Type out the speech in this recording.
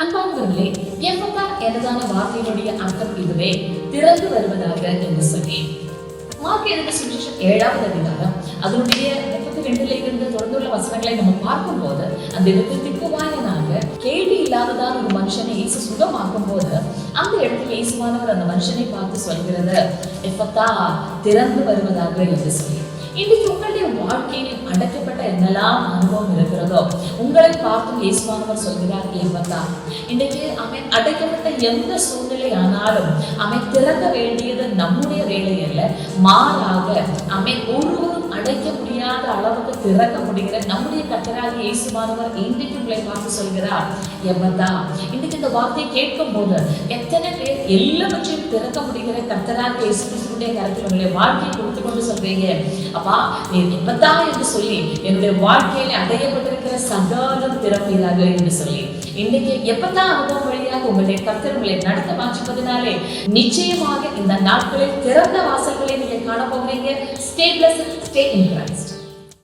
அன்பானவர்களே, எப்பதா எனதான வார்த்தையினுடைய அர்த்தம் இதுவே, திறந்து வருவதாக என்று சொல்லி மார்க் எழுதின சுவிசேஷம் 7வது அதிகாரம் அதனுடைய 32 இருந்து தொடர்ந்துள்ள வசனங்களை நம்ம பார்க்கும்போது, அந்த இடத்தில் திக்குவாயனாக கேள்வி இல்லாததான ஒரு மனுஷனை இயேசு சுகமாக்கும் போது, அந்த இடத்துல இயேசுவானவர் அந்த மனுஷனை பார்த்து சொல்கிறது, எப்பதா திறந்து வருவதாக என்று சொல்லி. இன்றைக்கு உங்களுடைய வாழ்க்கையில் அடைக்கப்பட்ட என்னெல்லாம் அனுபவம் இருக்கிறதோ, உங்களை பார்த்தும் இயேசுவானவர் சொல்கிறார், எப்பதா. இன்றைக்கு அவன் அடைக்கப்பட்ட எந்த சூழ்நிலை ஆனாலும் அவன் திறக்க வேண்டியது நம்முடைய வேலை அல்ல, மாறாக அவன் ஒருவரும் அடைக்க முடியாத அளவுக்கு திறக்க முடிகிற நம்முடைய கர்த்தராகிய இயேசுவானவர் இன்றைக்கு உங்களை பார்த்து சொல்கிறார், எப்பதா. இன்றைக்கு இந்த வார்த்தையை கேட்கும் போது எத்தனை பேர் எல்லாவற்றையும் திறக்க முடிகிற கர்த்தராகிய இயேசு கிறிஸ்துவினுடைய கருத்தில் உங்களுடைய வாழ்க்கையை கொடுத்து கொண்டு சொல்றீங்க, அப்பா நீ எப்பதா என்று சொல்லி என்னுடைய வாழ்க்கையில அடையப்பட்டிருக்கிற சகலம் திறப்பீராக என்று சொல்லி, இன்றைக்கு எப்பதா அனுபவம் வழியாக உங்களுடைய கர்த்தர் உங்களை நடத்த மாற்றுவதனாலே நிச்சயமாக இந்த நாட்களில் திறந்த வாசல்களை நீங்க காண போகிறீங்க. Stay blessed, stay in Christ.